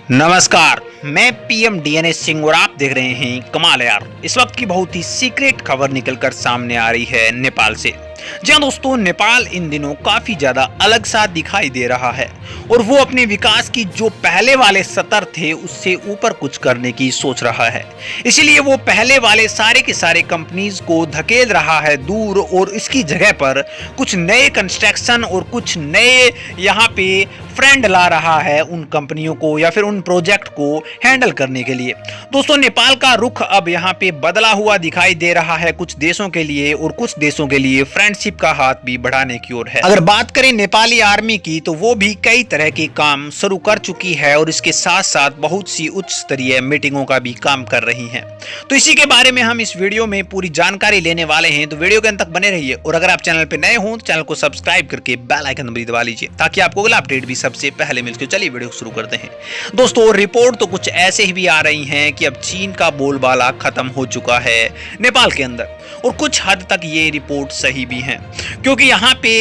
नमस्कार, मैं PM DNS Singh और आप देख रहे हैं कमाल है यार। इस वक्त की बहुत ही सीक्रेट खबर निकलकर सामने आ रही है नेपाल से। जी हाँ दोस्तों, नेपाल इन दिनों काफी ज्यादा अलग सा दिखाई दे रहा है और वो अपने विकास की जो पहले वाले स्तर थे उससे ऊपर कुछ करने की सोच रहा है। इसलिए वो पहले वाले सारे के सारे कंपनीज को धकेल रहा है दूर और इसकी जगह पर कुछ नए कंस्ट्रक्शन और कुछ नए यहाँ पे फ्रेंड ला रहा है उन कंपनियों को या फिर उन प्रोजेक्ट को हैंडल करने के लिए। दोस्तों, नेपाल का रुख अब यहाँ पे बदला हुआ दिखाई दे रहा है कुछ देशों के लिए, और कुछ देशों के लिए फ्रेंडशिप का हाथ भी बढ़ाने की ओर है। अगर बात करें नेपाली आर्मी की, तो वो भी कई तरह के काम शुरू कर चुकी है और इसके साथ साथ बहुत सी उच्च स्तरीय मीटिंगों का भी काम कर रही है। तो इसी के बारे में हम इस वीडियो में पूरी जानकारी लेने वाले हैं, तो वीडियो के अंत तक बने रहिए। और अगर आप चैनल पे नए हो तो चैनल को सब्सक्राइब करके बेल आइकन भी दबा लीजिए ताकि आपको अगला अपडेट भी सबसे पहले मिल सके। चलिए वीडियो शुरू करते हैं। दोस्तों, रिपोर्ट तो कुछ ऐसे ही भी आ रही हैं कि अब चीन का बोलबाला खत्म हो चुका है नेपाल के अंदर, और कुछ हद तक ये रिपोर्ट सही भी हैं, क्योंकि यहाँ पे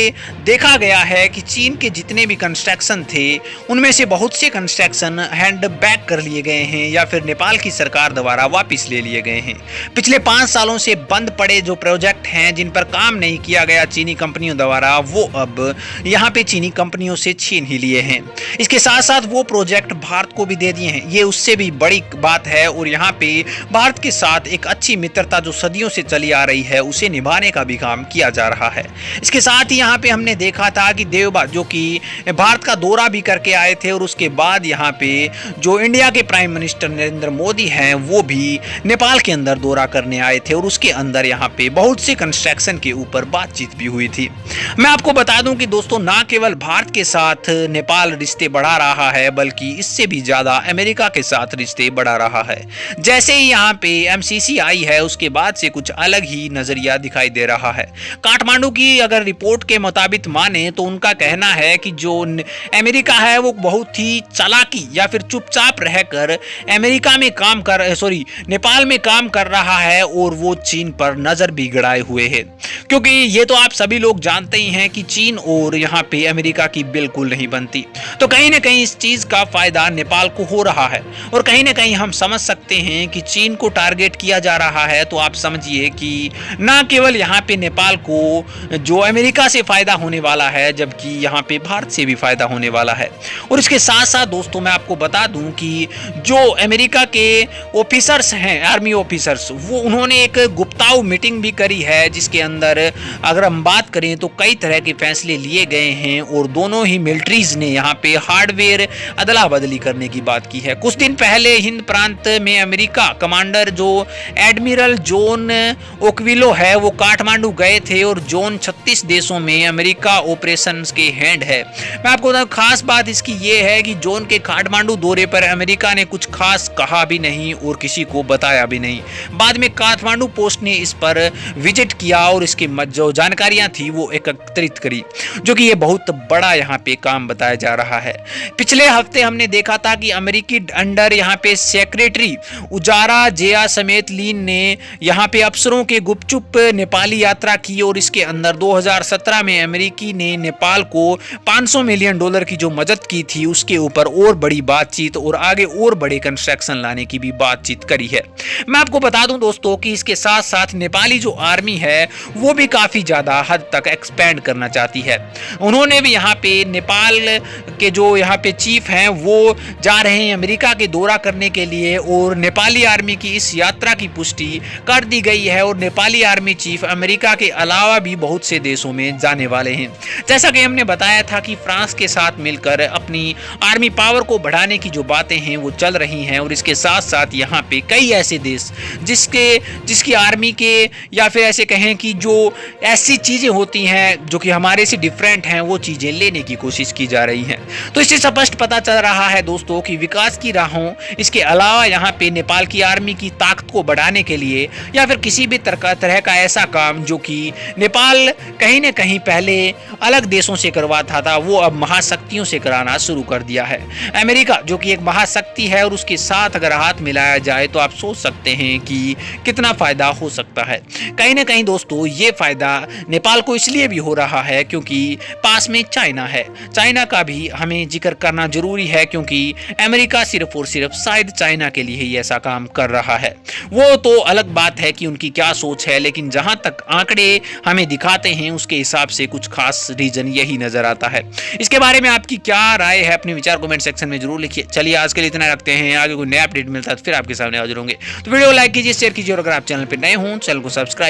देखा गया है कि चीन के जितने भी कंस्ट्रक्शन थे उनमें से बहुत से कंस्ट्रक्शन हैंड बैक कर लिए गए हैं या फिर नेपाल की सरकार द्वारा वापस ले लिए गए हैं। पिछले 5 सालों से बंद पड़े जो प्रोजेक्ट हैं जिन पर काम नहीं किया गया चीनी कंपनियों द्वारा, वो अब यहाँ पे चीनी कंपनियों से छीन ही लिए हैं। इसके साथ साथ वो प्रोजेक्ट भारत को भी दे दिए हैं, ये उससे भी बड़ी बात है। और यहाँ पे भारत के साथ एक अच्छी मित्रता जो सदियों से चली आ रही है उसे निभाने का भी काम किया जा रहा है। इसके साथ ही यहाँ पे हमने देखा था कि देवबा जो कि भारत का दौरा भी करके आए थे, और उसके बाद यहाँ पे जो इंडिया के प्राइम मिनिस्टर नरेंद्र मोदी हैं वो भी नेपाल के अंदर दौरा करने आए थे, और उसके अंदर यहाँ पे बहुत से कंस्ट्रक्शन के ऊपर बातचीत भी हुई थी। मैं आपको बता दूं कि दोस्तों, ना केवल भारत के साथ नेपाल रिश्ते बढ़ा रहा है बल्कि इससे भी ज्यादा अमेरिका के साथ रिश्ते बढ़ा रहा है। जैसे ही यहाँ पे एमसीसी आई है उसके बाद से कुछ अलग ही नजरिया दिखाई दे रहा है। काठमांडू की अगर रिपोर्ट के मुताबिक माने तो उनका कहना है कि जो अमेरिका है वो बहुत ही चालाकी या फिर चुपचाप रहकर अमेरिका में नेपाल में काम कर रहा है, और वो चीन पर नजर भी गड़ाए हुए है। क्योंकि ये तो आप सभी लोग जानते ही हैं कि चीन और यहाँ पे अमेरिका की बिल्कुल नहीं बनती, तो कहीं ना कहीं इस चीज का फायदा नेपाल को हो रहा है। और कहीं ना कहीं हम समझ सकते हैं कि चीन को टारगेट किया जा रहा है, तो आप समझिए कि ना केवल यहाँ पे नेपाल को जो अमेरिका से फायदा होने वाला है, जबकि यहाँ पे भारत से भी फायदा होने वाला है। और इसके साथ साथ दोस्तों, मैं आपको बता दूं कि जो अमेरिका के ऑफिसर्स हैं, आर्मी ऑफिसर्स, वो उन्होंने एक गुप्ताऊ मीटिंग भी करी है, जिसके अंदर अगर हम बात करें तो कई तरह के फैसले लिए गए हैं, और दोनों ही मिलिट्रीज ने यहाँ पे हार्डवेयर अदला बदली करने की बात की है। कुछ दिन पहले हिंद प्रांत में अमेरिका कमांडर जो एडमिरल जॉन ओक्विलो है वो काठमांडू गए थे, और जॉन 36 देशों में अमेरिका ऑपरेशंस के हेड है। मैं आपको बताऊं, खास बात इसकी ये है कि जॉन के काठमांडू दौरे पर अमेरिका ने कुछ खास कहा भी नहीं और किसी को बताया भी नहीं। बाद में काठमांडू पोस्ट ने इस पर विजिट किया और इसकी जो जानकारियां थी वो एकत्रित करी, जो कि ये बहुत बड़ा यहाँ पे काम बताया जा रहा है। पिछले हफ्ते हमने देखा था कि अमेरिकी अंडर यहाँ पे सेक्रेटरी उजारा जेया समेत लीन ने यहाँ पे अफसरों के गुपचुप नेपाली यात्रा की, और इसके अंदर 2017 में अमेरिकी ने नेपाल को $500 मिलियन की जो मदद की थी उसके ऊपर और बड़ी बातचीत और आगे और बड़े कंस्ट्रक्शन लाने की भी बातचीत करी है। मैं आपको बता दूं दोस्तों कि इसके साथ साथ नेपाली जो आर्मी है वो भी काफी ज्यादा हद तक एक्सपेंड करना चाहती है। उन्होंने भी यहाँ पे नेपाल के जो यहाँ पे चीफ हैं वो जा रहे हैं अमेरिका के दौरा करने के लिए, और नेपाली आर्मी की इस यात्रा की पुष्टि कर दी गई है। और नेपाली आर्मी चीफ अमेरिका के अलावा भी बहुत से देशों में जाने वाले हैं। जैसा कि हमने बताया था कि फ्रांस के साथ मिलकर अपनी आर्मी पावर को बढ़ाने की जो बातें हैं वो चल रही हैं, और इसके साथ साथ यहाँ पे कई ऐसे देश जिसकी आर्मी के या फिर ऐसे कहें कि जो ऐसी चीजें होती हैं जो कि हमारे से डिफरेंट हैं वो चीजें लेने की कोशिश की जा रही हैं। तो इससे स्पष्ट पता चल रहा है दोस्तों कि विकास की राहों इसके अलावा यहाँ पे नेपाल की आर्मी की ताकत को बढ़ाने के लिए या फिर किसी भी तरह का ऐसा काम जो कि नेपाल कहीं न कहीं पहले अलग देशों से करवाता था वो अब महाशक्तियों से कराना शुरू कर दिया है। अमेरिका जो कि एक महाशक्ति है और उसके साथ अगर हाथ मिलाया जाए तो आप सोच सोच सकते हैं कि कितना फायदा हो सकता है। कहीं ना कहीं दोस्तों ये फायदा नेपाल को इसलिए भी हो रहा है क्योंकि पास में चाइना है। चाइना का भी हमें जिक्र करना जरूरी है क्योंकि अमेरिका सिर्फ और सिर्फ शायद चाइना के लिए ही ऐसा काम कर रहा है। वो तो अलग बात है कि उनकी क्या सोच है, लेकिन जहां तक आंकड़े हमें दिखाते हैं उसके हिसाब से कुछ खास रीजन यही नजर आता है। इसके बारे में आपकी क्या राय है, अपने विचार कमेंट सेक्शन में जरूर लिखिए। चलिए आज के लिए इतना रखते हैं, आगे कोई नया अपडेट मिलता है तो फिर आपके सामने हाजिर होंगे। तो वीडियो लाइक कीजिए, शेयर कीजिए और अगर आप चैनल पर नए हों चैनल को सब्सक्राइब